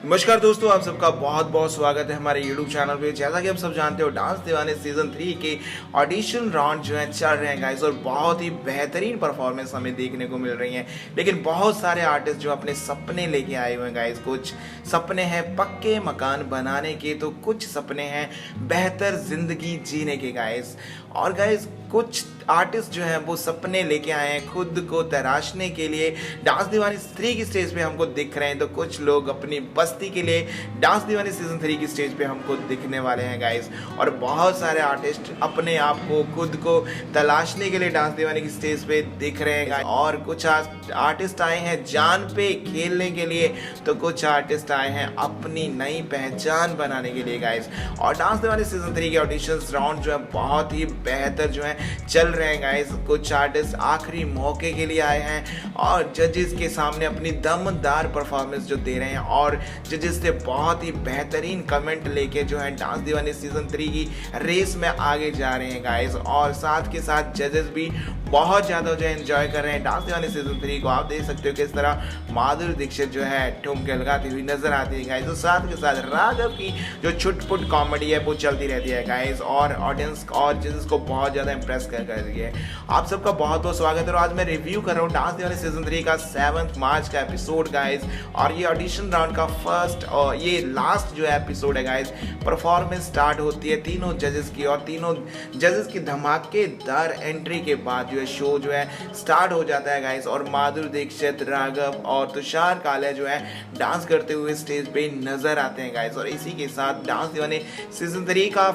नमस्कार दोस्तों, आप सबका बहुत बहुत स्वागत है हमारे YouTube चैनल पे। जैसा कि आप सब जानते हो, डांस दीवाने सीजन 3 के ऑडिशन राउंड जो है चल रहे हैं गाइस, और बहुत ही बेहतरीन परफॉर्मेंस हमें देखने को मिल रही हैं। लेकिन बहुत सारे आर्टिस्ट जो अपने सपने लेके आए हुए हैं गाइस, कुछ सपने हैं पक्के मकान बनाने के, तो कुछ सपने हैं बेहतर जिंदगी जीने के गाइस। और गाइस कुछ आर्टिस्ट जो हैं वो सपने लेके आए हैं खुद को तराशने के लिए। डांस दीवानी 3 की स्टेज पे हमको दिख रहे हैं, तो कुछ लोग अपनी बस्ती के लिए डांस दीवानी सीजन 3 की स्टेज पे हमको दिखने वाले हैं गाइस। और बहुत सारे आर्टिस्ट अपने आप को खुद को तलाशने के लिए डांस दीवानी की स्टेज पे दिख रहे हैं गाइस। और कुछ आर्टिस्ट आए हैं जान पे खेलने के लिए, तो कुछ आर्टिस्ट आए हैं अपनी नई पहचान बनाने के लिए गाइस। और डांस दीवानी सीजन 3 के ऑडिशंस राउंड जो है बहुत ही बेहतर जो है चल रहे हैं गाइस। कुछ आर्टिस्ट आखिरी मौके के लिए आए हैं और जजेस के सामने अपनी दमदार परफॉर्मेंस जो दे रहे हैं, और जजेस से बहुत ही बेहतरीन कमेंट लेके जो है डांस दीवानी सीजन 3 की रेस में आगे जा रहे हैं गाइस। और साथ के साथ जजेस भी बहुत ज़्यादा जो है एंजॉय कर रहे हैं डांस दीवानी सीजन 3 को। आप देख सकते हो किस तरह माधुरी दीक्षित जो है ठुमके लगाती हुई नजर आती है गाइस। तो साथ के साथ राघव की जो छुटपुट कॉमेडी है वो चलती रहती है गाइस, और ऑडियंस और जजेस को बहुत ज़्यादा इंप्रेस कर रही है। आप सबका बहुत बहुत स्वागत है। और आज मैं रिव्यू कर रहा हूँ डांस दीवानी सीजन 3 का 7 मार्च का एपिसोड गाइस। और ये ऑडिशन राउंड का फर्स्ट और ये लास्ट जो एपिसोड है गाइस। परफॉर्मेंस स्टार्ट होती है तीनों जजेस की, और तीनों जजेस की धमाकेदार एंट्री के बाद जो है शो जो है स्टार्ट हो जाता है गाइस। और माधुरी दीक्षित, राघव और तुषार कालिया जो है डांस करते हुए स्टेज पे नजर आते हैं गाइस। और इसी के साथ डांस दीवानी सीजन 3 का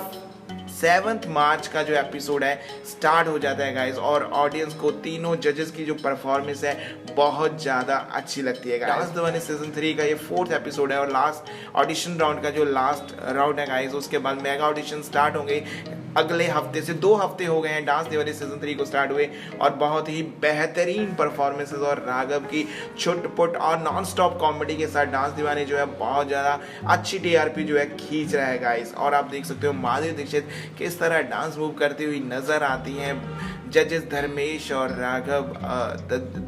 7 मार्च का जो एपिसोड है स्टार्ट हो जाता है गाइस। और ऑडियंस को तीनों जजेस की जो परफॉर्मेंस है बहुत ज़्यादा अच्छी लगती है गाइस। डांस दीवानी सीजन 3 का ये 4th एपिसोड है और लास्ट ऑडिशन राउंड का जो लास्ट राउंड है गाइस। उसके बाद मेगा ऑडिशन स्टार्ट होंगे अगले हफ्ते से। 2 हफ्ते हो गए हैं डांस दीवानी सीजन 3 को स्टार्ट हुए, और बहुत ही बेहतरीन परफॉर्मेंसेस और राघव की छुटपुट और नॉन स्टॉप कॉमेडी के साथ डांस दीवानी जो है बहुत ज़्यादा अच्छी टीआरपी जो है खींच रहा है गाइस। और आप देख सकते हो माधुरी दीक्षित किस तरह डांस मूव करती हुई नजर आती हैं। जजेस धर्मेश और राघव,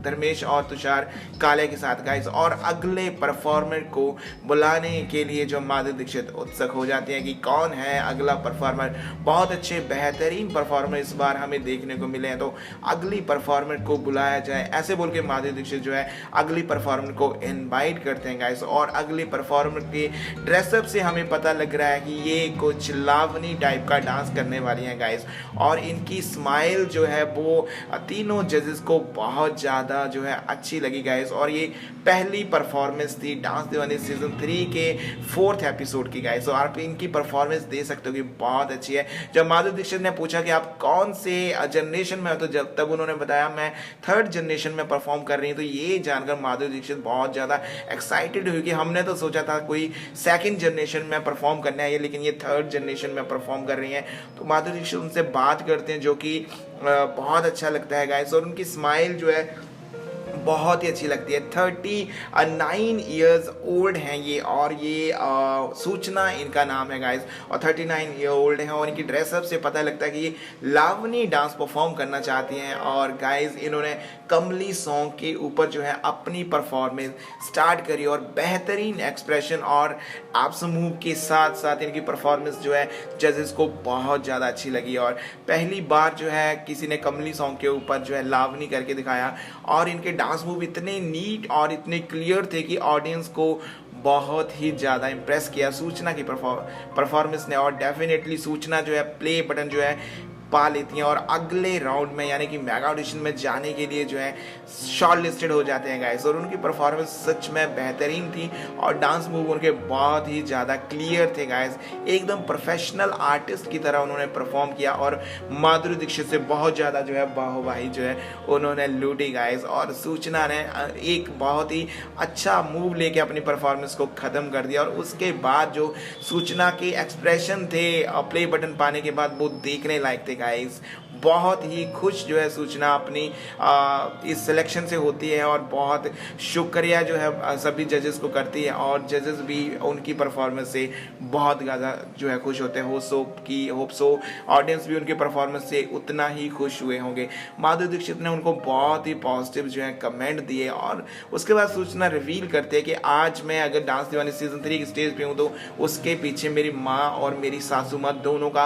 धर्मेश और तुषार कालिया के साथ गाइस। और अगले परफॉर्मर को बुलाने के लिए जो माधुरी दीक्षित उत्सुक हो जाती है कि कौन है अगला परफॉर्मर। बहुत अच्छे बेहतरीन परफॉर्मर इस बार हमें देखने को मिले हैं, तो अगली परफॉर्मर को बुलाया जाए, ऐसे बोल के माधुरी दीक्षित जो है अगली परफॉर्मर को इनवाइट करते हैं गाइस। और अगली परफॉर्मर के ड्रेसअप से हमें पता लग रहा है कि ये कुछ लावनी टाइप का डांस करने वाली हैं गाइस। और इनकी स्माइल जो है वो तीनों जजेस को बहुत ज़्यादा जो है अच्छी लगी गाइस। और ये पहली परफॉर्मेंस थी डांस दीवानी सीजन 3 के 4th एपिसोड की गाइस। और आप इनकी परफॉर्मेंस दे सकते हो कि बहुत अच्छी है। जब माधुरी दीक्षित ने पूछा कि आप कौन से जनरेशन में हो, तो जब तब उन्होंने बताया मैं 3rd जनरेशन में परफॉर्म कर रही हूँ, तो ये जानकर माधुरी दीक्षित बहुत ज़्यादा एक्साइटेड हुई कि हमने तो सोचा था कोई 2nd जनरेशन में परफॉर्म करना है, लेकिन ये 3rd जनरेशन में परफॉर्म कर रही हैं। तो माधुरी दीक्षित उनसे बात करते हैं, जो कि बहुत अच्छा लगता है गाइस। और उनकी स्माइल जो है बहुत ही अच्छी लगती है। 39 ईयर्स ओल्ड हैं ये, और ये सूचना इनका नाम है गाइस। और 39 ईयर ओल्ड हैं, और इनकी ड्रेसअप से पता लगता है कि ये लावनी डांस परफॉर्म करना चाहती हैं। और गाइस इन्होंने कमली सॉन्ग के ऊपर जो है अपनी परफॉर्मेंस स्टार्ट करी, और बेहतरीन एक्सप्रेशन और एब्स मूव के साथ साथ इनकी परफॉर्मेंस जो है जजेस को बहुत ज़्यादा अच्छी लगी। और पहली बार जो है किसी ने कमली सॉन्ग के ऊपर जो है लावनी करके दिखाया, और इनके डांस मूव इतने नीट और इतने क्लियर थे कि ऑडियंस को बहुत ही ज़्यादा इम्प्रेस किया सूचना की परफॉर्मेंस ने। और डेफिनेटली सूचना जो है प्ले बटन जो है पा लेती हैं, और अगले राउंड में यानी कि मेगा ऑडिशन में जाने के लिए जो है शॉर्ट लिस्टेड हो जाते हैं गाइस। और उनकी परफॉर्मेंस सच में बेहतरीन थी, और डांस मूव उनके बहुत ही ज़्यादा क्लियर थे गाइस। एकदम प्रोफेशनल आर्टिस्ट की तरह उन्होंने परफॉर्म किया, और माधुरी दीक्षित से बहुत ज़्यादा जो है बाहुबाही जो है उन्होंने लूटी गाइस। और सूचना ने एक बहुत ही अच्छा मूव लेके अपनी परफॉर्मेंस को ख़त्म कर दिया। और उसके बाद जो सूचना के एक्सप्रेशन थे प्ले बटन पाने के बाद वो देखने लायक थे गाइस। बहुत ही खुश जो है सूचना अपनी इस सिलेक्शन से होती है और बहुत शुक्रिया जो है सभी जजेस को करती है और जजेस भी उनकी परफॉर्मेंस से बहुत ज़्यादा जो है खुश होते हैं। होप सो ऑडियंस भी उनके परफॉर्मेंस से उतना ही खुश हुए होंगे। माधुरी दीक्षित ने उनको बहुत ही पॉजिटिव जो है कमेंट दिए और उसके बाद सूचना रिवील करते हैं कि आज मैं अगर डांस दीवाने सीजन 3 की स्टेज पे हूँ तो उसके पीछे मेरी माँ और मेरी सासू माँ दोनों का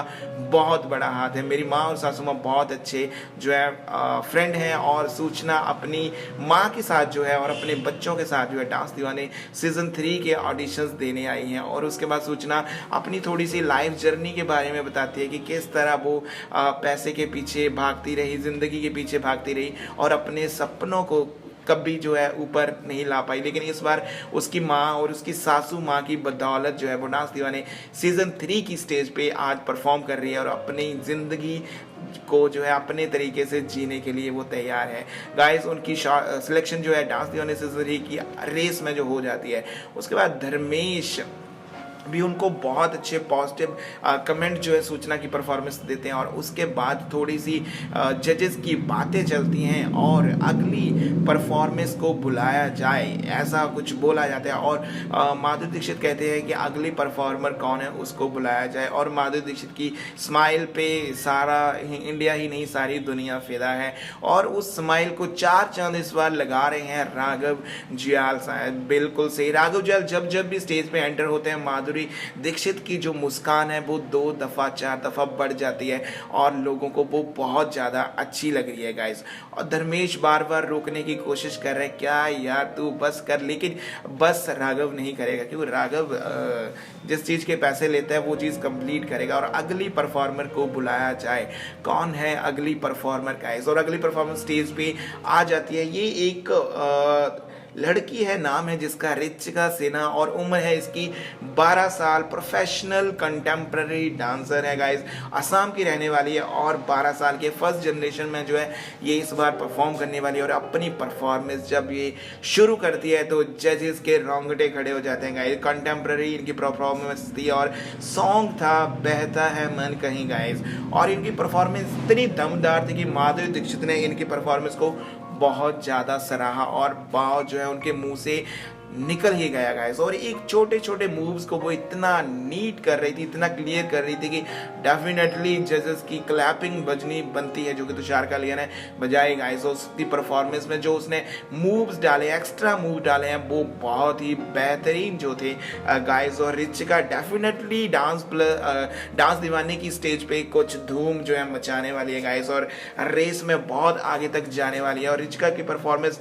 बहुत बड़ा हाथ है। मेरी माँ और सासू माँ बहुत अच्छे जो है फ्रेंड हैं और सूचना अपनी माँ के साथ जो है और अपने बच्चों के साथ जो है डांस दीवाने सीजन 3 के ऑडिशंस देने आई हैं। और उसके बाद सूचना अपनी थोड़ी सी लाइफ जर्नी के बारे में बताती है कि किस तरह वो पैसे के पीछे भागती रही, जिंदगी के पीछे भागती रही और अपने सपनों को कभी जो है ऊपर नहीं ला पाई। लेकिन इस बार उसकी माँ और उसकी सासू माँ की बदौलत जो है वो डांस दीवाने सीजन 3 की स्टेज पे आज परफॉर्म कर रही है और अपनी जिंदगी को जो है अपने तरीके से जीने के लिए वो तैयार है। गाइस उनकी सिलेक्शन जो है डांस दीवाने सीजन 3 की रेस में जो हो जाती है उसके बाद धर्मेश भी उनको बहुत अच्छे पॉजिटिव कमेंट जो है सूचना की परफॉर्मेंस देते हैं और उसके बाद थोड़ी सी जजेस की बातें चलती हैं और अगली परफॉर्मेंस को बुलाया जाए ऐसा कुछ बोला जाता है और माधुरी दीक्षित कहते हैं कि अगली परफॉर्मर कौन है उसको बुलाया जाए और माधुरी दीक्षित की स्माइल पे सारा इंडिया ही नहीं सारी दुनिया फिदा है और उस स्माइल को 4 चांद इस बार लगा रहे हैं राघव जुयाल साहब। बिल्कुल सही, राघव जुयाल जब भी स्टेज पे एंटर होते हैं माधुरी दीक्षित की जो मुस्कान है वो 2 दफा 4 दफा बढ़ जाती है और लोगों को वो बहुत ज्यादा अच्छी लग रही है गाइस। और धर्मेश बार बार रोकने की कोशिश कर रहे हैं, क्या यार तू बस कर, लेकिन बस राघव नहीं करेगा क्योंकि राघव जिस चीज के पैसे लेता है वो चीज कंप्लीट करेगा। और अगली परफॉर्मर को बुलाया जाए, कौन है अगली परफॉर्मर गाइस? और अगली परफॉर्मर स्टेज पे आ जाती है, ये एक लड़की है, नाम है जिसका रिचिका सिन्हा और उम्र है इसकी 12 साल। प्रोफेशनल कंटेम्प्रेरी डांसर है गाइस, असम की रहने वाली है और 12 साल के फर्स्ट जनरेशन में जो है ये इस बार परफॉर्म करने वाली है। और अपनी परफॉर्मेंस जब ये शुरू करती है तो जजेस के रोंगटे खड़े हो जाते हैं गाइस। कंटेम्प्रेरी इनकी परफॉर्मेंस थी और सॉन्ग था बहता है मन कहीं गाइस। और इनकी परफॉर्मेंस इतनी दमदार थी कि माधुरी दीक्षित ने इनकी परफॉर्मेंस को बहुत ज़्यादा सराहा और बाव जो है उनके मुंह से निकल ही गया गाइस। और एक छोटे छोटे मूव्स को वो इतना नीट कर रही थी, इतना क्लियर कर रही थी कि डेफिनेटली जजेस की क्लैपिंग बजनी बनती है, जो कि तुषार कालिया ने बजाई गाइस। उसकी परफॉर्मेंस में जो उसने मूव्स डाले, एक्स्ट्रा मूव डाले हैं वो बहुत ही बेहतरीन जो थे गाइस। और रिचिका डेफिनेटली डांस दीवाने की स्टेज पे कुछ धूम जो है मचाने वाली है गाइस और रेस में बहुत आगे तक जाने वाली है। और रिचिका की परफॉर्मेंस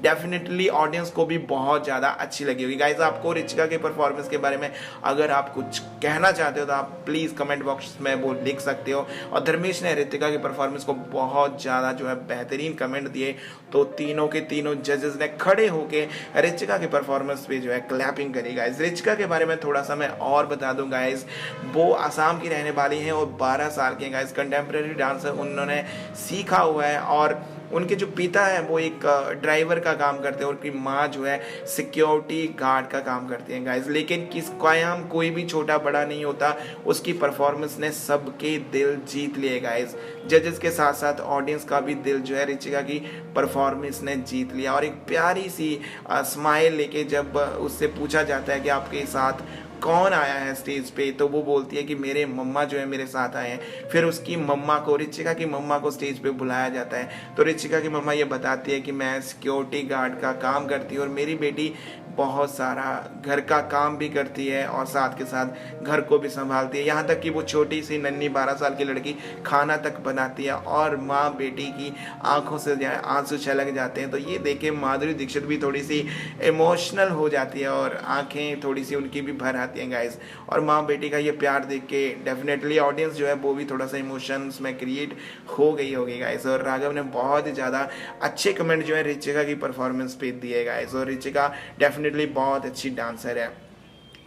डेफिनेटली ऑडियंस को भी बहुत ज़्यादा अच्छी लगी होगी गाइस। आपको रिचिका के परफॉर्मेंस के बारे में अगर आप कुछ कहना चाहते हो तो आप प्लीज़ कमेंट बॉक्स में वो लिख सकते हो। और धर्मेश ने रितिका की परफॉर्मेंस को बहुत ज़्यादा जो है बेहतरीन कमेंट दिए, तो तीनों के तीनों जजेस ने खड़े होके रिचिका के परफॉर्मेंस पे जो है क्लैपिंग करी गाइस। रिचिका के बारे में थोड़ा सा मैं और बता दूं गाइस, वो असम की रहने वाली हैं और 12 साल के गाइस। कंटेम्प्रेरी डांसर उन्होंने सीखा हुआ है और उनके जो पिता है वो एक ड्राइवर का काम करते हैं और उनकी माँ जो है सिक्योरिटी गार्ड का काम करती है गाइस। लेकिन किस कायम कोई भी छोटा बड़ा नहीं होता, उसकी परफॉर्मेंस ने सबके दिल जीत लिए गाइस। जजेस के साथ साथ ऑडियंस का भी दिल जो है रिचिका की परफॉर्मेंस ने जीत लिया। और एक प्यारी सी स्माइल लेके जब उससे पूछा जाता है कि आपके साथ कौन आया है स्टेज पे, तो वो बोलती है कि मेरे मम्मा जो है मेरे साथ आए हैं। फिर उसकी मम्मा को, रिचिका की मम्मा को स्टेज पे बुलाया जाता है तो रिचिका की मम्मा ये बताती है कि मैं सिक्योरिटी गार्ड का काम करती हूँ और मेरी बेटी बहुत सारा घर का काम भी करती है और साथ के साथ घर को भी संभालती है। यहाँ तक कि वो छोटी सी नन्ही 12 साल की लड़की खाना तक बनाती है और माँ बेटी की आंखों से आंसू छलक जाते हैं। तो ये देखे माधुरी दीक्षित भी थोड़ी सी इमोशनल हो जाती है और आंखें थोड़ी सी उनकी भी भर आती हैं गाइस। और माँ बेटी का ये प्यार देख के डेफिनेटली ऑडियंस जो है वो भी थोड़ा सा इमोशंस में क्रिएट हो गई होगी गाइस। और राघव ने बहुत ही ज़्यादा अच्छे कमेंट जो है रिचिका की परफॉर्मेंस पे दिए गाइस। और रिचिका डेफिनेटली बहुत अच्छी डांसर है।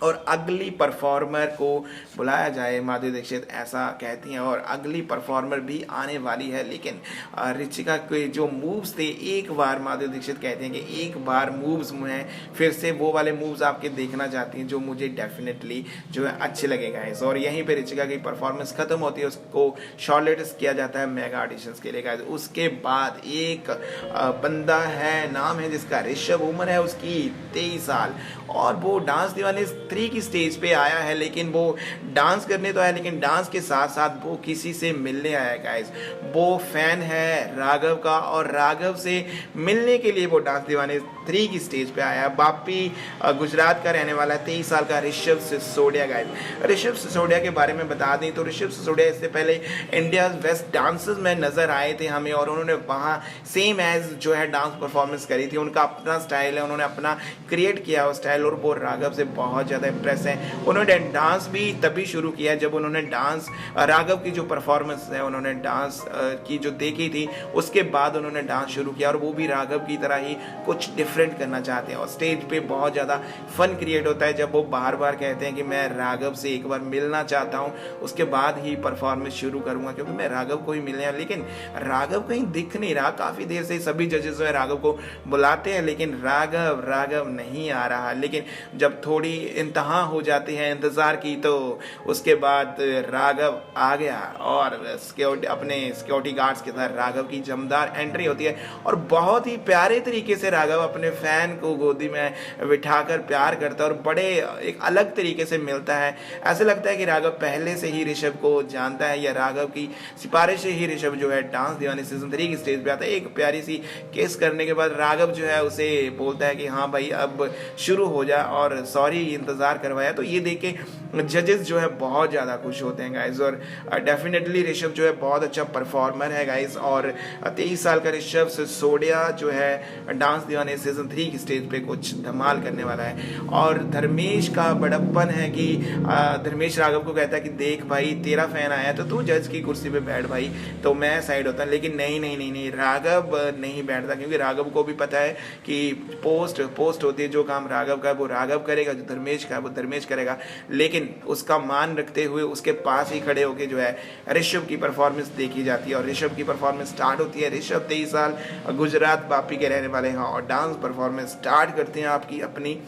और अगली परफॉर्मर को बुलाया जाए, माधुरी दीक्षित ऐसा कहती हैं और अगली परफॉर्मर भी आने वाली है। लेकिन ऋचिका के जो मूव्स थे, एक बार माधुरी दीक्षित कहते हैं कि एक बार मूव्स में फिर से वो वाले मूव्स आपके देखना चाहती हैं जो मुझे डेफिनेटली जो है अच्छे लगेगा। और यहीं पे ऋचिका की परफॉर्मेंस खत्म होती है, उसको शॉर्टलिस्ट किया जाता है मेगा ऑडिशंस के लिए। उसके बाद एक बंदा है, नाम है जिसका ऋषभ, उम्र है उसकी 23 साल और वो डांस दीवाने 3 की स्टेज पे आया है। लेकिन वो डांस करने तो आया, लेकिन डांस के साथ साथ वो किसी से मिलने आया गाइस। वो फैन है राघव का और राघव से मिलने के लिए वो डांस दीवाने 3 की स्टेज पे आया। बापी गुजरात का रहने वाला 23 साल का ऋषभ सिसोदिया गाइस। ऋषभ सिसोदिया के बारे में बता दें तो ऋषभ सिसोदिया इससे पहले इंडिया बेस्ट डांसर्स में नजर आए थे हमें, और उन्होंने वहाँ सेम एज जो है डांस परफॉर्मेंस करी थी। उनका अपना स्टाइल है, उन्होंने अपना क्रिएट किया वो स्टाइल, और वो राघव से बहुत ज़्यादा इम्प्रेस है। उन्होंने डांस भी तभी शुरू किया जब उन्होंने डांस राघव की जो परफॉर्मेंस है, उन्होंने डांस की जो देखी थी, उसके बाद उन्होंने डांस शुरू किया और वो भी राघव की तरह ही कुछ डिफरेंट करना चाहते हैं। और स्टेज पे बहुत ज़्यादा फन क्रिएट होता है जब वो बार बार कहते हैं कि मैं राघव से एक बार मिलना चाहता हूँ, उसके बाद ही परफॉर्मेंस शुरू करूँगा क्योंकि मैं राघव को ही मिलने। लेकिन राघव कहीं दिख नहीं रहा, काफ़ी देर से सभी जजेस जो है राघव को बुलाते हैं लेकिन राघव नहीं आ रहा। लेकिन जब थोड़ी इंतहा हो जाती है इंतज़ार की तो उसके बाद राघव आ गया और अपने सिक्योरिटी गार्ड्स के साथ राघव की जमदार एंट्री होती है और बहुत ही प्यारे तरीके से राघव अपने फैन को गोदी में बिठाकर प्यार करता है और बड़े एक अलग तरीके से मिलता है। ऐसे लगता है कि राघव पहले से ही ऋषभ को जानता है या राघव की सिफारिश से ही ऋषभ जो है डांस दीवाने सीजन 3 की स्टेज पे आता है। एक प्यारी सी केस करने के बाद राघव जो है उसे बोलता है कि हाँ भाई अब शुरू हो जा और सॉरी इंतजार करवाया। तो ये देख के जजेस जो है बहुत ज़्यादा खुश होते हैं गाइज, और डेफिनेटली ऋषभ जो है बहुत अच्छा परफॉर्मर है गाइज। और 23 साल का ऋषभ सिसोदिया जो है डांस दीवाने सीजन 3 की स्टेज पे कुछ धमाल करने वाला है। और धर्मेश का बड़प्पन है कि धर्मेश राघव को कहता है कि देख भाई तेरा फैन आया तो तू जज की कुर्सी पे बैठ भाई, तो मैं साइड होता। लेकिन नहीं राघव नहीं बैठता क्योंकि राघव को भी पता है कि पोस्ट होती है, जो काम राघव का है वो राघव करेगा, जो धर्मेश का है वो धर्मेश करेगा। लेकिन उसका मान रखते हुए उसके पास ही खड़े होके जो है ऋषभ की परफॉर्मेंस देखी जाती है और ऋषभ की परफॉर्मेंस स्टार्ट होती है। ऋषभ 23 साल गुजरात बापी के रहने वाले हैं और डांस परफॉर्मेंस स्टार्ट करते हैं आपकी अपनी,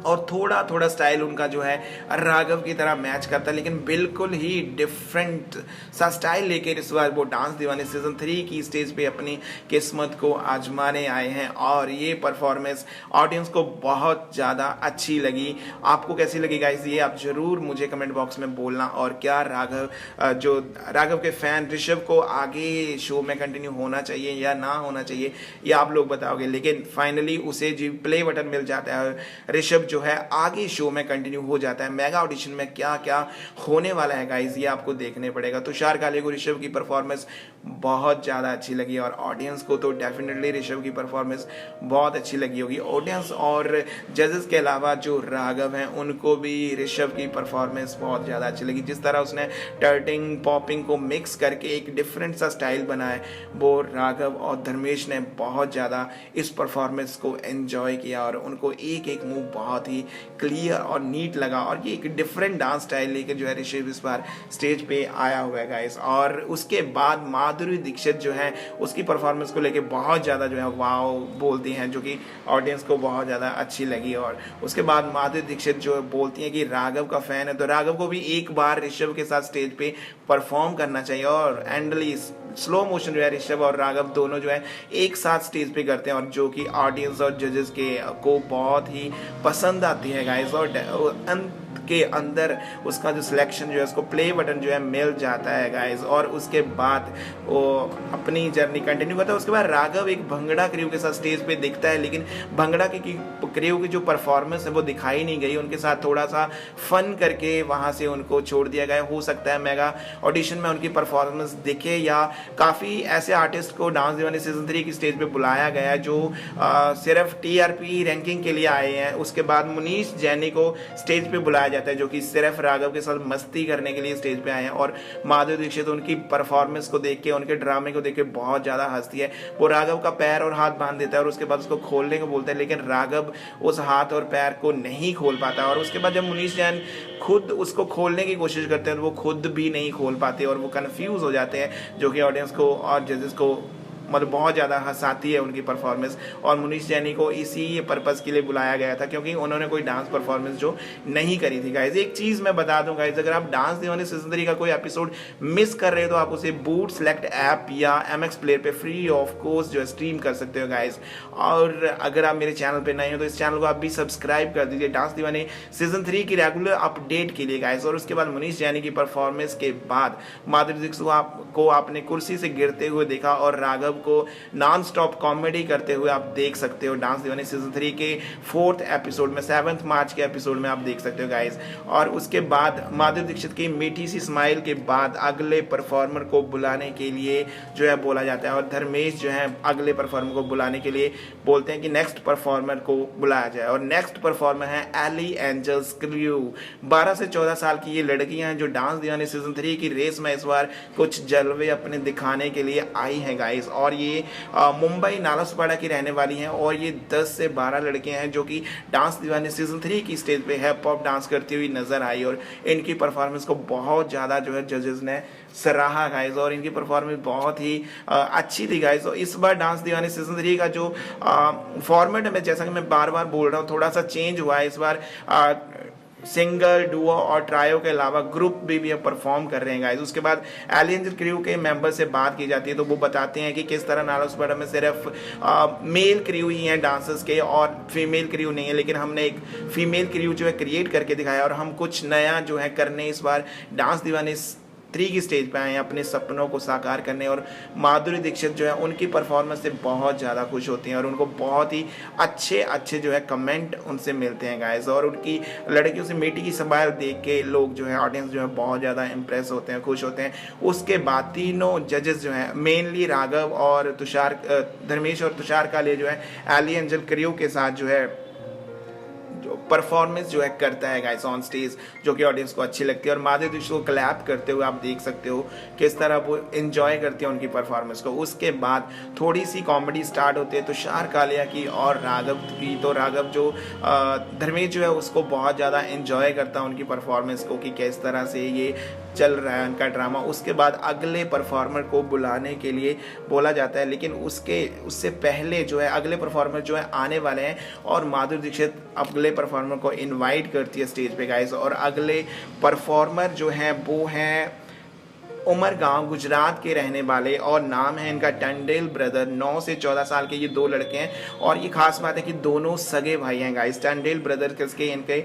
और थोड़ा स्टाइल उनका जो है राघव की तरह मैच करता है लेकिन बिल्कुल ही डिफरेंट सा स्टाइल लेके इस बार वो डांस दीवाने सीजन 3 की स्टेज पे अपनी किस्मत को आजमाने आए हैं। और ये परफॉर्मेंस ऑडियंस को बहुत ज़्यादा अच्छी लगी। आपको कैसी लगी गाइस, ये आप जरूर मुझे कमेंट बॉक्स में बोलना। और क्या राघव के फैन ऋषभ को आगे शो में कंटिन्यू होना चाहिए या ना होना चाहिए, ये आप लोग बताओगे। लेकिन फाइनली उसे जी प्ले बटन मिल जाता है, ऋषभ जो है आगे शो में कंटिन्यू हो जाता है। मेगा ऑडिशन में क्या क्या होने वाला है गाइस, ये आपको देखने पड़ेगा। तुषार काले को ऋषभ की परफॉर्मेंस बहुत ज़्यादा अच्छी लगी और ऑडियंस को तो डेफिनेटली ऋषभ की परफॉर्मेंस बहुत अच्छी लगी होगी। ऑडियंस और जजेस के अलावा जो राघव हैं उनको भी ऋषभ की परफॉर्मेंस बहुत ज़्यादा अच्छी लगी। जिस तरह उसने टर्टिंग पॉपिंग को मिक्स करके एक डिफरेंट सा स्टाइल बनाया, वो राघव और धर्मेश ने बहुत ज़्यादा इस परफॉर्मेंस को एंजॉय किया और उनको एक एक मूव बहुत ही क्लियर और नीट लगा। और ये एक डिफरेंट डांस स्टाइल लेके जो है ऋषभ इस बार स्टेज पे आया हुआ है गाइस। और उसके बाद माधुरी दीक्षित जो है उसकी परफॉर्मेंस को लेके बहुत ज़्यादा जो है वाव बोलती हैं, जो कि ऑडियंस को बहुत ज़्यादा अच्छी लगी। और उसके बाद माधुरी दीक्षित जो बोलती हैं कि राघव का फैन है तो राघव को भी एक बार ऋषभ के साथ स्टेज पे परफॉर्म करना चाहिए। और एंडली स्लो मोशन जो है ऋषभ और राघव दोनों जो है एक साथ स्टेज पे करते हैं और जो कि ऑडियंस और जजेस को बहुत ही पसंद आती है गाइस। और के अंदर उसका जो सिलेक्शन जो है उसको प्ले बटन जो है मिल जाता है गाइस। और उसके बाद वो अपनी जर्नी कंटिन्यू करता है। उसके बाद राघव एक भंगड़ा क्रू के साथ स्टेज पे दिखता है, लेकिन भंगड़ा की क्रू की जो परफॉर्मेंस है वो दिखाई नहीं गई। उनके साथ थोड़ा सा फन करके वहां से उनको छोड़ दिया गया। हो सकता है मेगा ऑडिशन में उनकी परफॉर्मेंस दिखे, या काफ़ी ऐसे आर्टिस्ट को डांस दीवाने सीजन 3 की स्टेज पे बुलाया गया है जो सिर्फ TRP रैंकिंग के लिए आए हैं। उसके बाद मुनीश जैनी को स्टेज पे बुलाया जाता है, जो कि सिर्फ राघव के साथ मस्ती करने के लिए स्टेज पे आए हैं। और माधुरी दीक्षित उनकी परफॉर्मेंस को देख के, उनके ड्रामे को देख के बहुत ज़्यादा हंसती है। वो राघव का पैर और हाथ बांध देता है और उसके बाद उसको खोलने को बोलता है, लेकिन राघव उस हाथ और पैर को नहीं खोल पाता। और उसके बाद जब मुनीश जैन खुद उसको खोलने की कोशिश करते हैं तो वो खुद भी नहीं खोल पाते और वो कन्फ्यूज़ हो जाते हैं, जो कि ऑडियंस को और जजेस को मतलब बहुत ज़्यादा हंसाती है उनकी परफॉर्मेंस। और मुनीश जैनी को इसी पर्पज़ के लिए बुलाया गया था क्योंकि उन्होंने कोई डांस परफॉर्मेंस जो नहीं करी थी। गाइज एक चीज़ मैं बता दूं गाइज, अगर आप डांस दीवाने सीजन 3 का कोई एपिसोड मिस कर रहे हो तो आप उसे बूट सेलेक्ट ऐप या MX प्लेयर पे फ्री ऑफ कोर्स जो है स्ट्रीम कर सकते हो गाइज। और अगर आप मेरे चैनल पर नए हो तो इस चैनल को आप भी सब्सक्राइब कर दीजिए डांस दीवाने सीजन 3 की रेगुलर अपडेट के लिए गाइज। और उसके बाद मुनीश जैनी की परफॉर्मेंस के बाद माधुरी दीक्षित को आपने कुर्सी से गिरते हुए देखा और राघव को नॉन स्टॉप कॉमेडी करते हुए आप देख सकते हो डांस दीवाने सीजन 3 के 4th एपिसोड में, 7 मार्च के एपिसोड में आप देख सकते हो गाइस। और उसके बाद माधुरी दीक्षित की मीठी सी स्माइल के बाद अगले परफॉर्मर को बुलाने के लिए जो है बोला जाता है और धर्मेश जो है अगले परफॉर्मर को बुलाने के लिए बोलते हैं कि नेक्स्ट परफॉर्मर को बुलाया जाए। और नेक्स्ट परफॉर्मर है एली एंजल्स क्रू। 12 से 14 साल की ये लड़कियां हैं जो डांस दीवाने सीजन 3 की रेस में इस बार कुछ जलवे अपने दिखाने के लिए आई हैं गाइस। और ये मुंबई नालासोपारा की रहने वाली हैं और ये 10 से 12 लड़कियां हैं जो कि डांस दीवाने सीजन 3 की स्टेज पे हिप हॉप डांस करती हुई नजर आई और इनकी परफॉर्मेंस को बहुत ज़्यादा जो है जजेस ने सराहा गाइस और इनकी परफॉर्मेंस बहुत ही अच्छी थी गाइस। और इस बार डांस दीवाने सीजन 3 का जो फॉर्मेट है, जैसा कि मैं बार बार बोल रहा हूँ, थोड़ा सा चेंज हुआ है। इस बार सिंगल, डुओ और ट्रायो के अलावा ग्रुप भी परफॉर्म कर रहे हैं गाइस। उसके बाद एलियन क्रू के मेंबर से बात की जाती है तो वो बताते हैं कि किस तरह नालासोपारा में सिर्फ मेल क्रू ही हैं डांसर्स के और फीमेल क्रू नहीं है, लेकिन हमने एक फीमेल क्रू जो है क्रिएट करके दिखाया और हम कुछ नया जो है करने इस बार डांस दीवाने 3 की स्टेज पे आए हैं अपने सपनों को साकार करने। और माधुरी दीक्षित जो है उनकी परफॉर्मेंस से बहुत ज़्यादा खुश होती हैं और उनको बहुत ही अच्छे जो है कमेंट उनसे मिलते हैं गाइस। और उनकी लड़कियों से मीठी की स्माइल देख के लोग जो है, ऑडियंस जो है बहुत ज़्यादा इंप्रेस होते हैं, खुश होते हैं। उसके बाद तीनों जजेस जो हैं, मेनली राघव और तुषार, धर्मेश और तुषार कालिया जो है एली एंजल क्रू के साथ जो है परफॉर्मेंस जो है करता है गाइस ऑन स्टेज, जो कि ऑडियंस को अच्छी लगती है। और माधुरी दीक्षित को क्लैप करते हुए आप देख सकते हो किस तरह वो एंजॉय करती है उनकी परफॉर्मेंस को। उसके बाद थोड़ी सी कॉमेडी स्टार्ट होती है तुषार कालिया की और राघव की। तो राघव जो धर्मेश जो है उसको बहुत ज़्यादा एंजॉय करता है उनकी परफॉर्मेंस को कि किस तरह से ये चल रहा है उनका ड्रामा। उसके बाद अगले परफॉर्मर को बुलाने के लिए बोला जाता है, लेकिन उससे पहले जो है अगले परफॉर्मर जो है आने वाले हैं और माधुरी दीक्षित अगले परफॉर्मर को इनवाइट करती है स्टेज पे गाइस। और अगले परफॉर्मर जो हैं वो हैं उमरगांव गुजरात के रहने वाले और नाम है इनका टंडेल ब्रदर। 9 से 14 साल के ये 2 लड़के हैं और ये खास बात है कि दोनों सगे भाई हैं गाइस। टंडेल ब्रदर किसके इनके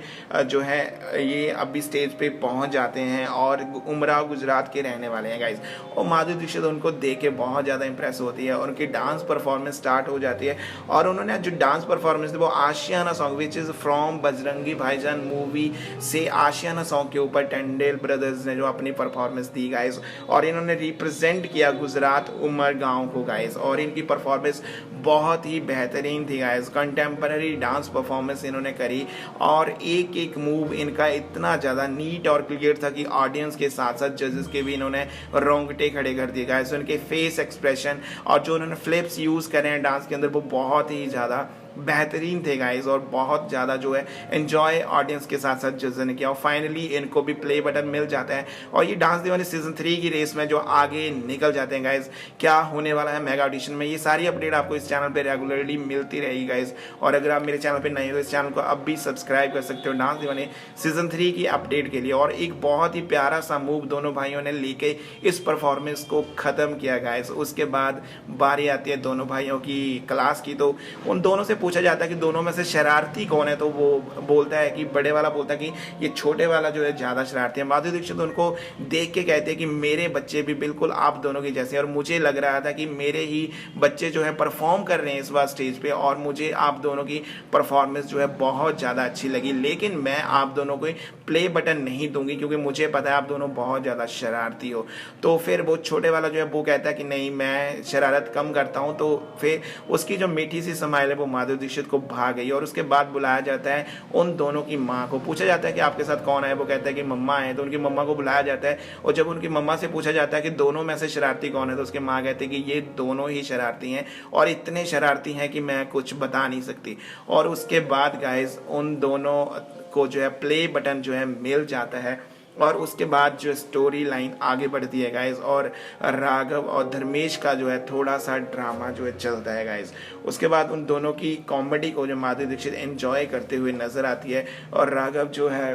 जो है ये अभी स्टेज पे पहुंच जाते हैं और उमराव गुजरात के रहने वाले हैं गाइस। और माधुरी दीक्षित उनको देख के बहुत ज़्यादा इंप्रेस होती है और उनकी डांस परफॉर्मेंस स्टार्ट हो जाती है। और उन्होंने जो डांस परफॉर्मेंस थी वो Aashiyana song which is from Bajrangi Bhaijaan movie से आशियाना सॉन्ग के ऊपर टंडेल ब्रदर्स ने जो अपनी परफॉर्मेंस दी गाइस। और इन्होंने रिप्रेजेंट किया गुजरात उमरगांव को गाइस और इनकी परफॉर्मेंस बहुत ही बेहतरीन थी गाइस। कंटेम्पररी डांस परफॉर्मेंस इन्होंने करी और एक एक मूव इनका इतना ज़्यादा नीट और क्लियर था कि ऑडियंस के साथ साथ जजेस के भी इन्होंने रोंगटे खड़े कर दिए गाइस। उनके फेस एक्सप्रेशन और जो उन्होंने फ्लिप्स यूज़ करे हैं डांस के अंदर वो बहुत ही ज़्यादा बेहतरीन थे गाइस और बहुत ज़्यादा जो है एंजॉय ऑडियंस के साथ साथ जजेस ने किया। और फाइनली इनको भी प्ले बटन मिल जाता है और ये डांस दीवाने सीजन 3 की रेस में जो आगे निकल जाते हैं गाइस। क्या होने वाला है मेगा ऑडिशन में, ये सारी अपडेट आपको इस चैनल पे रेगुलरली मिलती रहेगी गाइस। और अगर आप मेरे चैनल पे नए हो इस चैनल को अब भी सब्सक्राइब कर सकते हो डांस दीवाने सीजन 3 की अपडेट के लिए। और एक बहुत ही प्यारा सा मूव दोनों भाइयों ने लेके इस परफॉर्मेंस को ख़त्म किया गाइस। उसके बाद बारी आती है दोनों भाइयों की क्लास की, तो उन दोनों से पूछा जाता है कि दोनों में से शरारती कौन है, तो वो बोलता है कि बड़े वाला बोलता है कि ये छोटे वाला जो है ज़्यादा शरारती है। माधुरी दीक्षित उनको देख के कहते हैं कि मेरे बच्चे भी बिल्कुल आप दोनों के जैसे, और मुझे लग रहा था कि मेरे ही बच्चे जो है परफॉर्म कर रहे हैं इस बार स्टेज पे और मुझे आप दोनों की परफॉर्मेंस जो है बहुत ज़्यादा अच्छी लगी, लेकिन मैं आप दोनों को प्ले बटन नहीं दूंगी क्योंकि मुझे पता है आप दोनों बहुत ज़्यादा शरारती हो। तो फिर वो छोटे वाला जो है वो कहता है कि नहीं मैं शरारत कम करता हूँ। तो फिर उसकी जो मीठी सी स्माइल है वो माधुरी माधुरी दीक्षित को भाग गई और उसके बाद बुलाया जाता है उन दोनों की माँ को। पूछा जाता है कि आपके साथ कौन है, वो कहता है कि मम्मा है, तो उनकी मम्मा को बुलाया जाता है और जब उनकी मम्मा से पूछा जाता है कि दोनों में से शरारती कौन है, तो उसकी माँ कहती है कि ये दोनों ही शरारती हैं और इतने शरारती हैं कि मैं कुछ बता नहीं सकती। और उसके बाद गाइस उन दोनों को जो है प्ले बटन जो है मिल जाता है और उसके बाद जो स्टोरी लाइन आगे बढ़ती है गाइस और राघव और धर्मेश का जो है थोड़ा सा ड्रामा जो है चलता है गाइस। उसके बाद उन दोनों की कॉमेडी को जो माधुरी दीक्षित एंजॉय करते हुए नजर आती है और राघव जो है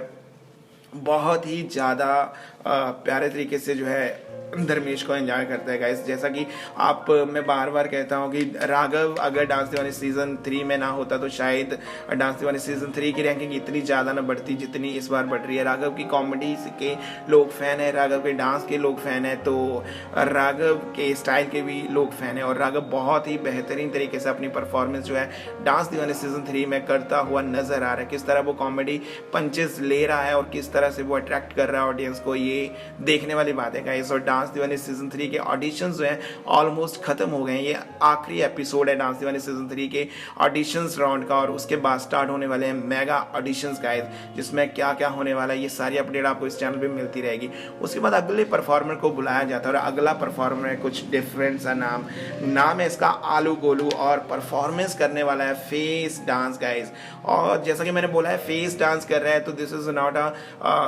बहुत ही ज़्यादा प्यारे तरीके से जो है धर्मेश को एंजॉय करता है गाइस। जैसा कि मैं बार बार कहता हूँ कि राघव अगर डांस दीवाने सीजन 3 में ना होता तो शायद डांस दीवाने सीजन 3 की रैंकिंग इतनी ज़्यादा ना बढ़ती जितनी इस बार बढ़ रही है। राघव की कॉमेडी के लोग फैन है, राघव के डांस के लोग फैन है, तो राघव के स्टाइल के भी लोग फैन है और राघव बहुत ही बेहतरीन तरीके से अपनी परफॉर्मेंस जो है डांस दीवाने सीजन 3 में करता हुआ नजर आ रहा है। किस तरह वो कॉमेडी पंचेस ले रहा है और किस तरह से वो अट्रैक्ट कर रहा है ऑडियंस को, ये देखने वाली बात है गाइस। और डांस दीवाने सीजन 3 के ऑडिशंस जो हैं ऑलमोस्ट खत्म हो गए हैं। ये आखिरी एपिसोड है डांस दीवाने सीजन 3 के ऑडिशंस राउंड का और उसके बाद स्टार्ट होने वाले हैं मेगा ऑडिशंस गाइस, जिसमें क्या क्या होने वाला है ये सारी अपडेट आपको इस चैनल पे मिलती रहेगी। उसके बाद अगले परफॉर्मर को बुलाया जाता है और अगला परफॉर्मर है कुछ डिफरेंट सा नाम है इसका आलू गोलू और परफॉर्मेंस करने वाला है फेस डांस गाइस। और जैसा कि मैंने बोला है फेस डांस कर रहा है तो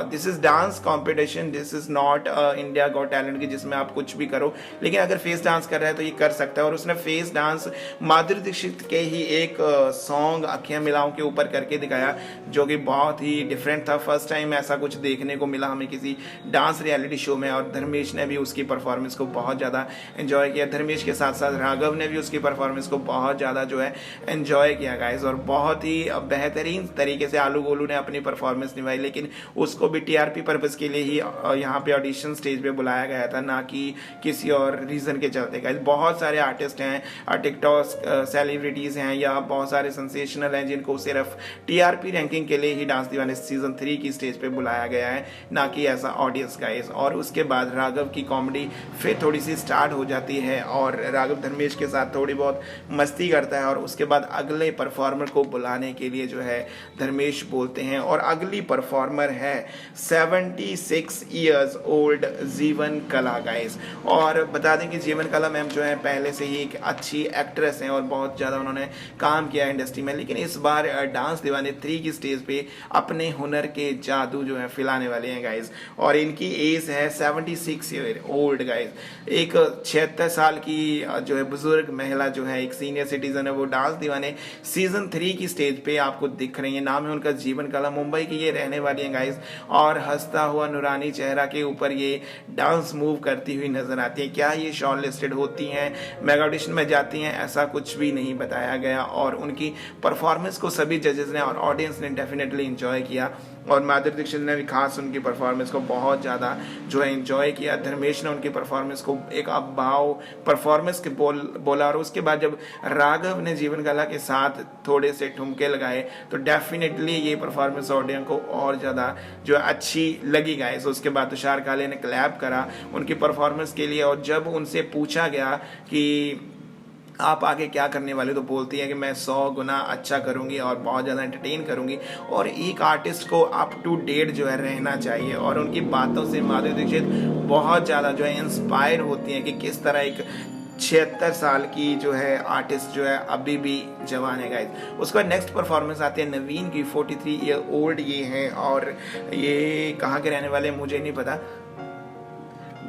this is dance competition, this is not India got talent की जिसमें आप कुछ भी करो, लेकिन अगर फेस डांस कर रहा है तो ये कर सकता है। और उसने फेस डांस माधुरी दीक्षित के ही एक सॉन्ग अखियां मिलाऊं के ऊपर करके दिखाया जो कि बहुत ही डिफरेंट था। फर्स्ट टाइम ऐसा कुछ देखने को मिला हमें किसी डांस रियलिटी शो में और धर्मेश ने भी उसकी परफॉर्मेंस को बहुत ज़्यादा एंजॉय किया। धर्मेश के साथ साथ राघव ने भी उसकी परफॉर्मेंस को बहुत ज़्यादा जो है एंजॉय किया गाइस और बहुत ही बेहतरीन तरीके से आलू गोलू ने अपनी परफॉर्मेंस निभाई, लेकिन उसको भी टीआरपी पर्पस के लिए ही यहाँ पे ऑडिशन स्टेज पे बुलाया गया था, ना कि किसी और रीजन के चलते गाइस। बहुत सारे आर्टिस्ट हैं, टिकटॉक सेलिब्रिटीज हैं या बहुत सारे सेंसेशनल हैं जिनको सिर्फ टीआरपी रैंकिंग के लिए ही डांस दीवाने सीजन 3 की स्टेज पे बुलाया गया है, ना कि ऐसा ऑडियंस गाइस। और उसके बाद राघव की कॉमेडी फिर थोड़ी सी स्टार्ट हो जाती है और राघव धर्मेश के साथ थोड़ी बहुत मस्ती करता है और उसके बाद अगले परफॉर्मर को बुलाने के लिए जो है धर्मेश बोलते हैं और अगली परफॉर्मर है 76 इयर्स ओल्ड जीवन कला गाइस। और बता दें कि जीवन कला मैम जो है पहले से ही एक अच्छी एक्ट्रेस हैं और बहुत ज़्यादा उन्होंने काम किया इंडस्ट्री में, लेकिन इस बार डांस दीवाने 3 की स्टेज पे अपने हुनर के जादू जो है फैलाने वाले हैं गाइस। और इनकी एज है 76 ईयर ओल्ड गाइस। एक 76 साल की जो है बुजुर्ग महिला जो है एक सीनियर सिटीजन है, वो डांस दीवाने सीजन 3 की स्टेज पे आपको दिख रही है। नाम है उनका जीवन कला, मुंबई की ये रहने वाली है गाइस और हंसता हुआ नूरानी चेहरा के ऊपर ये डांस मूव करती हुई नजर आती है। क्या ये शॉर्ट लिस्टेड होती हैं, मेगा ऑडिशन में जाती हैं, ऐसा कुछ भी नहीं बताया गया। और उनकी परफॉर्मेंस को सभी जजेस ने और ऑडियंस ने डेफिनेटली इंजॉय किया और माधुरी दीक्षित ने भी खास उनकी परफॉर्मेंस को बहुत ज़्यादा जो है इंजॉय किया। धर्मेश ने उनकी परफॉर्मेंस को एक अभाव परफॉर्मेंस के बोला और उसके बाद जब राघव ने जीवन कला के साथ थोड़े से ठुमके लगाए तो डेफिनेटली ये परफॉर्मेंस ऑडियंस को और ज़्यादा जो है अच्छी लगी गाइस। उसके बाद तुषार काले ने क्लैप करा उनकी परफॉर्मेंस के लिए और जब उनसे पूछा गया कि आप आगे क्या करने वाले तो बोलती है कि मैं 100 गुना अच्छा करूंगी और बहुत ज़्यादा एंटरटेन करूंगी। और एक आर्टिस्ट को अप टू डेट जो है रहना चाहिए और उनकी बातों से माधुरी दीक्षित बहुत ज़्यादा जो है इंस्पायर होती हैं कि किस तरह एक 76 साल की जो है आर्टिस्ट जो है अभी भी जवान है गाइस। उसका नेक्स्ट परफॉर्मेंस आती है नवीन की, 43 ईयर ओल्ड ये हैं और ये कहाँ के रहने वाले मुझे नहीं पता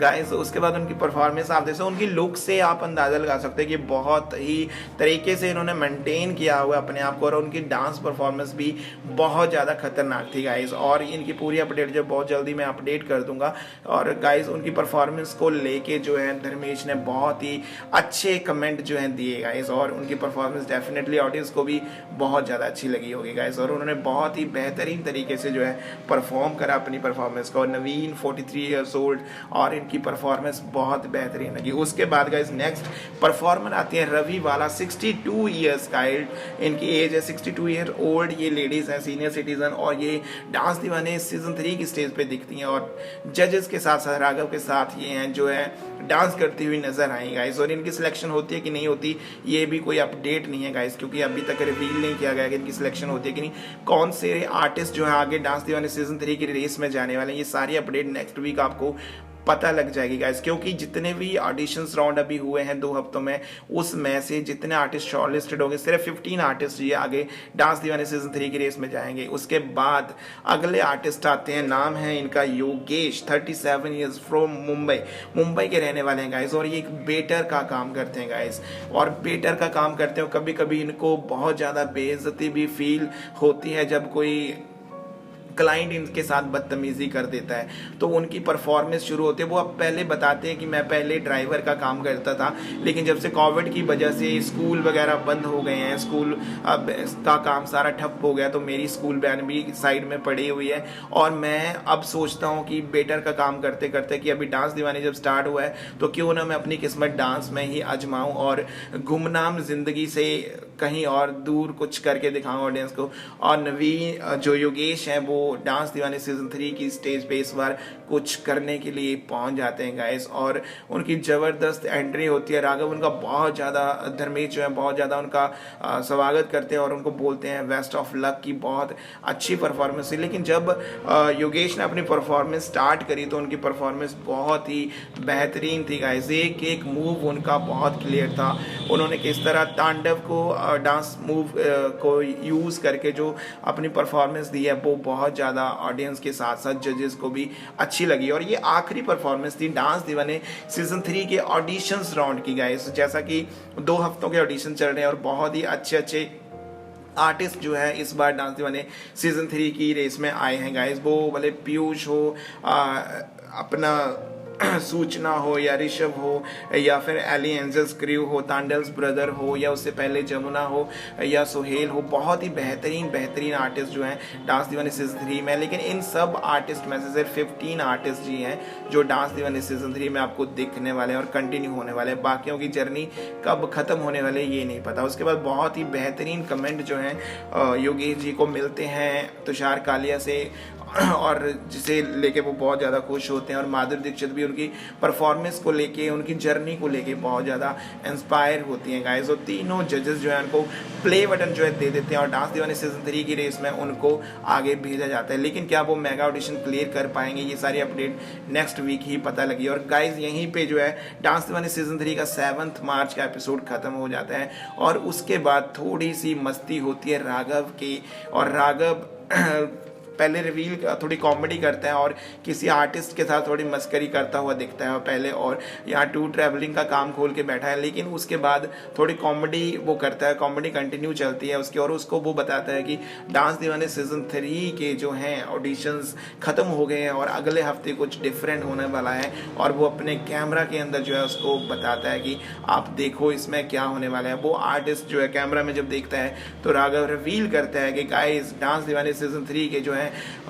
गाइस। उसके बाद उनकी परफॉर्मेंस आप देखो, उनकी लुक से आप अंदाजा लगा सकते हैं कि बहुत ही तरीके से इन्होंने मेंटेन किया हुआ अपने आप को और उनकी डांस परफॉर्मेंस भी बहुत ज़्यादा खतरनाक थी गाइस। और इनकी पूरी अपडेट जो बहुत जल्दी मैं अपडेट कर दूंगा। और गाइस उनकी परफॉर्मेंस को लेके जो है धर्मेश ने बहुत ही अच्छे कमेंट जो है दिए गाइस और उनकी परफॉर्मेंस डेफिनेटली ऑडियंस को भी बहुत ज़्यादा अच्छी लगी होगी गाइस। और उन्होंने बहुत ही बेहतरीन तरीके से जो है परफॉर्म करा अपनी परफॉर्मेंस को। नवीन 43 ईयर्स ओल्ड और इनकी परफॉर्मेंस बहुत बेहतरीन लगी। उसके बाद गाइस नेक्स्ट परफॉर्मर आती है रवि वाला, 62 ईयर्स का इनकी एज है, 62 ईयर ओल्ड ये लेडीज हैं, सीनियर सिटीजन, और ये डांस दीवाने सीजन 3 की स्टेज पे दिखती हैं और जजेस के साथ साथ राघव के साथ ये हैं जो है डांस करती हुई नजर आई गाइस। और इनकी सिलेक्शन होती है कि नहीं होती ये भी कोई अपडेट नहीं है गाइस, क्योंकि अभी तक रिवील नहीं किया गया कि इनकी सिलेक्शन होती है कि नहीं, कौन से आर्टिस्ट जो है आगे डांस दीवाने सीजन 3 की रेस में जाने वाले हैं। ये सारी अपडेट नेक्स्ट वीक आपको पता लग जाएगी गाइस, क्योंकि जितने भी ऑडिशंस राउंड अभी हुए हैं 2 हफ्तों में, उसमें से जितने आर्टिस्ट शॉर्टलिस्टेड होंगे सिर्फ 15 आर्टिस्ट ये आगे डांस दीवाने सीजन 3 की रेस में जाएंगे। उसके बाद अगले आर्टिस्ट आते हैं, नाम है इनका योगेश, 37 ईयर्स फ्रॉम मुंबई के रहने वाले हैं गाइस, और ये एक बेटर का काम करते हैं गाइस, और बेटर का काम करते हैं। कभी कभी इनको बहुत ज़्यादा बेइज्जती भी फील होती है जब कोई क्लाइंट इनके साथ बदतमीजी कर देता है, तो उनकी परफॉर्मेंस शुरू होती है। वो अब पहले बताते हैं कि मैं पहले ड्राइवर का काम करता था, लेकिन जब से कोविड की वजह से स्कूल वगैरह बंद हो गए हैं, स्कूल अब का काम सारा ठप हो गया, तो मेरी स्कूल वैन भी साइड में पड़ी हुई है, और मैं अब सोचता हूँ कि बेटर का काम करते करते कि अभी डांस दीवानी जब स्टार्ट हुआ है तो क्यों ना मैं अपनी किस्मत डांस में ही आजमाऊं और गुमनाम जिंदगी से कहीं और दूर कुछ करके दिखाऊं ऑडियंस को। और नवीन जो योगेश हैं वो डांस दीवाने सीजन 3 की स्टेज पे इस बार कुछ करने के लिए पहुंच जाते हैं गाइस, और उनकी जबरदस्त एंट्री होती है। राघव उनका बहुत ज़्यादा, धर्मेश जो है बहुत ज़्यादा उनका स्वागत करते हैं और उनको बोलते हैं बेस्ट ऑफ लक की बहुत अच्छी परफॉर्मेंस थी। लेकिन जब योगेश ने अपनी परफॉर्मेंस स्टार्ट करी तो उनकी परफॉर्मेंस बहुत ही बेहतरीन थी गाइस, एक एक मूव उनका बहुत क्लियर था। उन्होंने किस तरह तांडव को डांस मूव को यूज़ करके जो अपनी परफॉर्मेंस दी है वो बहुत ज़्यादा ऑडियंस के साथ साथ जजेस को भी अच्छी लगी। और ये आखिरी परफॉर्मेंस थी डांस दीवाने सीजन 3 के ऑडिशंस राउंड की गाइस, जैसा कि 2 हफ्तों के ऑडिशन चल रहे हैं और बहुत ही अच्छे अच्छे आर्टिस्ट जो है इस बार डांस दीवाने सीजन 3 की रेस में आए हैं गाइस। वो भले पीयूष हो, अपना सूचना हो, या ऋषभ हो, या फिर एली एंजल्स क्रू हो, तांडल्स ब्रदर हो, या उससे पहले जमुना हो, या सोहेल हो, बहुत ही बेहतरीन आर्टिस्ट जो हैं डांस दीवाने सीजन 3 में। लेकिन इन सब आर्टिस्ट में से सिर्फ 15 आर्टिस्ट जी हैं जो डांस दीवाने सीजन 3 में आपको दिखने वाले हैं और कंटिन्यू होने वाले हैं। बाकियों की जर्नी कब खत्म होने वाले ये नहीं पता। उसके बाद बहुत ही बेहतरीन कमेंट जो हैं योगेश जी को मिलते हैं तुषार कालिया से, और जिसे लेके वो बहुत ज़्यादा खुश होते हैं। और माधुरी दीक्षित भी उनकी परफॉर्मेंस को लेके, उनकी जर्नी को लेके बहुत ज़्यादा इंस्पायर होती हैं गाइस। और तीनों जजेस जो है उनको प्ले बटन जो है दे देते हैं और डांस दीवाने सीजन 3 की रेस में उनको आगे भेजा जाता है। लेकिन क्या वो मेगा ऑडिशन क्लियर कर पाएंगे, ये सारी अपडेट नेक्स्ट वीक ही पता लगी। और गाइस यहीं पे जो है डांस दीवाने सीजन 3 का 7 मार्च का एपिसोड खत्म हो जाता है, और उसके बाद थोड़ी सी मस्ती होती है राघव की। और राघव पहले रिवील थोड़ी कॉमेडी करता है और किसी आर्टिस्ट के साथ थोड़ी मस्करी करता हुआ दिखता है पहले, और यहाँ टू ट्रैवलिंग का काम खोल के बैठा है। लेकिन उसके बाद थोड़ी कॉमेडी वो करता है, कॉमेडी कंटिन्यू चलती है उसकी, और उसको वो बताता है कि डांस दीवाने सीजन 3 के जो हैं ऑडिशंस खत्म हो गए हैं और अगले हफ्ते कुछ डिफरेंट होने वाला है। और वो अपने कैमरा के अंदर जो है उसको बताता है कि आप देखो इसमें क्या होने वाला है। वो आर्टिस्ट जो है कैमरा में जब देखता है तो राघव रिवील करता है कि गाइस डांस दीवाने सीजन 3 के जो है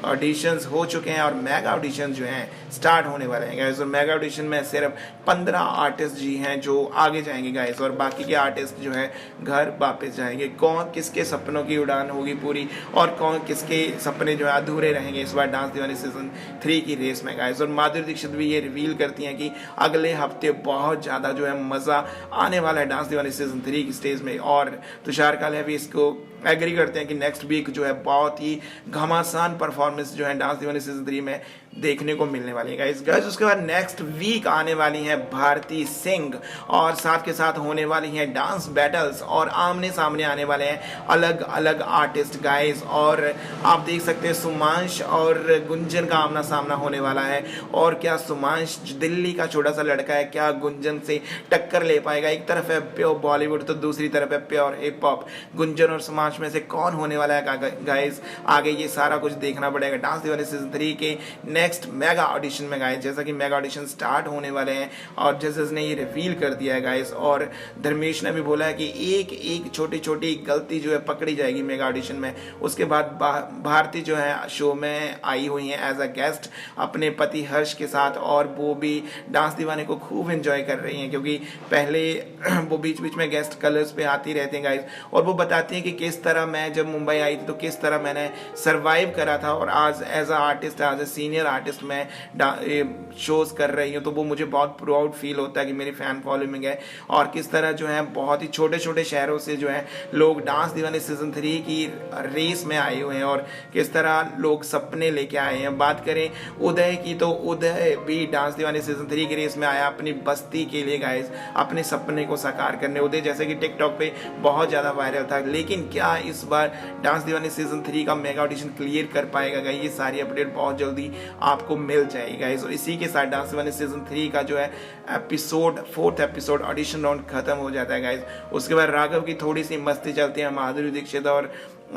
ऑडिशंस हो चुके हैं और मेगा ऑडिशन जो हैं स्टार्ट होने वाले हैं गाइस। और मेगा ऑडिशन में सिर्फ 15 आर्टिस्ट जी हैं जो आगे जाएंगे गाइस, और बाकी के आर्टिस्ट जो है घर वापस जाएंगे। कौन किसके सपनों की उड़ान होगी पूरी, और कौन किसके सपने जो है अधूरे रहेंगे इस बार डांस दीवाने सीजन 3 की रेस में गाइस। और माधुरी दीक्षित भी ये रिवील करती हैं कि अगले हफ्ते बहुत ज़्यादा जो है मज़ा आने वाला है डांस दीवाने सीजन 3 की स्टेज में। और तुषार कालिया भी इसको एग्री करते हैं कि नेक्स्ट वीक जो है बहुत ही घमासान परफॉर्मेंस जो है डांस दीवाने सीजन 3 में देखने को मिलने वाली है गाइस। उसके बाद नेक्स्ट वीक आने वाली है भारती सिंह, और साथ के साथ होने वाली है डांस बैटल्स, और आमने सामने आने वाले हैं अलग अलग आर्टिस्ट गाइस। और आप देख सकते हैं सुमांश और गुंजन का आमना सामना होने वाला है। और क्या सुमांश दिल्ली का छोटा सा लड़का है, क्या गुंजन से टक्कर ले पाएगा? एक तरफ है प्योर बॉलीवुड तो दूसरी तरफ है प्योर हिप हॉप। गुंजन और सुमांश 5 में से कौन होने वाला है गाइस, आगे ये सारा कुछ देखना पड़ेगा डांस दीवाने सीजन 3 के नेक्स्ट मेगा ऑडिशन में गाइस। जैसा कि मेगा ऑडिशन स्टार्ट होने वाले हैं और जजेस ने ये रिवील कर दिया है गाइस, और धर्मेश ने भी बोला है कि एक एक छोटी छोटी गलती जो है पकड़ी जाएगी मेगा ऑडिशन में। उसके बाद भारती जो है शो में आई हुई है एज अ गेस्ट अपने पति हर्ष के साथ, और वो भी डांस दीवाने को खूब एंजॉय कर रही हैं, क्योंकि पहले वो बीच बीच में गेस्ट कलर्स पे आती रहती हैं गाइस, और वो बताती हैं कि किस तरह मैं जब मुंबई आई थी तो किस तरह मैंने सरवाइव करा था, और आज as a artist, as a senior artist मैं शोज कर रही हूँ, तो वो मुझे बहुत प्राउड फील होता है कि मेरी फैन फॉलोइंग है, और किस तरह जो है बहुत ही छोटे छोटे शहरों से जो है लोग डांस दीवाने सीजन 3 की रेस में आए हुए हैं, और किस तरह लोग सपने लेके आए हैं। बात करें उदय की, तो उदय भी डांस दीवाने सीजन 3 की रेस में आया अपनी बस्ती के लिए गाइस, अपने सपने को साकार करने। उदय जैसे कि टिकटॉक पे बहुत ज्यादा वायरल था, लेकिन क्या इस बार डांस दीवाने सीजन 3 का मेगा ऑडिशन क्लियर कर पाएगा गाइस? ये सारी अपडेट बहुत जल्दी आपको मिल जाएगी गाइस। और इसी के साथ डांस दीवाने सीजन 3 का जो है फोर्थ एपिसोड ऑडिशन राउंड खत्म हो जाता है गाइस। उसके बाद राघव की थोड़ी सी मस्ती चलती है माधुरी दीक्षित और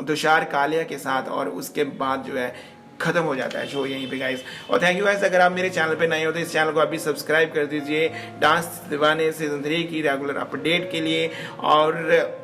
तुषार कालिया के साथ, और उसके बाद जो है खत्म हो जाता है शो यहीं पे गाइस। और थैंक यू गाइस, अगर आप मेरे चैनल पे नए हो तो इस चैनल को अभी सब्सक्राइब कर दीजिए डांस दीवाने सीजन 3 की रेगुलर अपडेट के लिए। और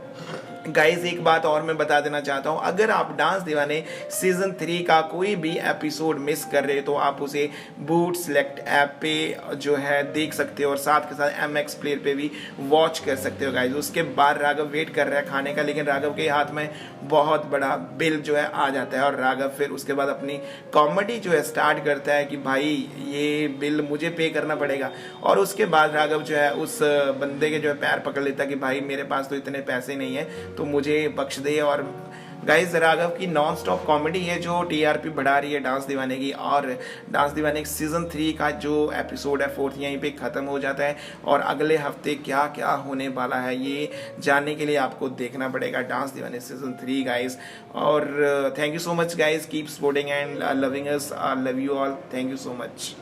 गाइस एक बात और मैं बता देना चाहता हूं, अगर आप डांस दीवाने सीजन 3 का कोई भी एपिसोड मिस कर रहे हो तो आप उसे बूट सेलेक्ट ऐप पे जो है देख सकते हो, और साथ के साथ MX प्लेयर पे भी वॉच कर सकते हो गाइस। उसके बाद राघव वेट कर रहा है खाने का, लेकिन राघव के हाथ में बहुत बड़ा बिल जो है आ जाता है, और राघव फिर उसके बाद अपनी कॉमेडी जो है स्टार्ट करता है कि भाई ये बिल मुझे पे करना पड़ेगा, और उसके बाद राघव जो है उस बंदे के जो है पैर पकड़ लेता है कि भाई मेरे पास तो इतने पैसे नहीं है, तो मुझे बख्श दे। और गाइस राघव की नॉन स्टॉप कॉमेडी है जो TRP बढ़ा रही है डांस दीवाने की, और डांस दीवाने सीजन 3 का जो एपिसोड है 4th यहीं पे खत्म हो जाता है, और अगले हफ्ते क्या क्या होने वाला है ये जानने के लिए आपको देखना पड़ेगा डांस दीवाने सीजन 3 गाइस। और thank you so much guys, keep supporting and loving us, love you all, thank you so much.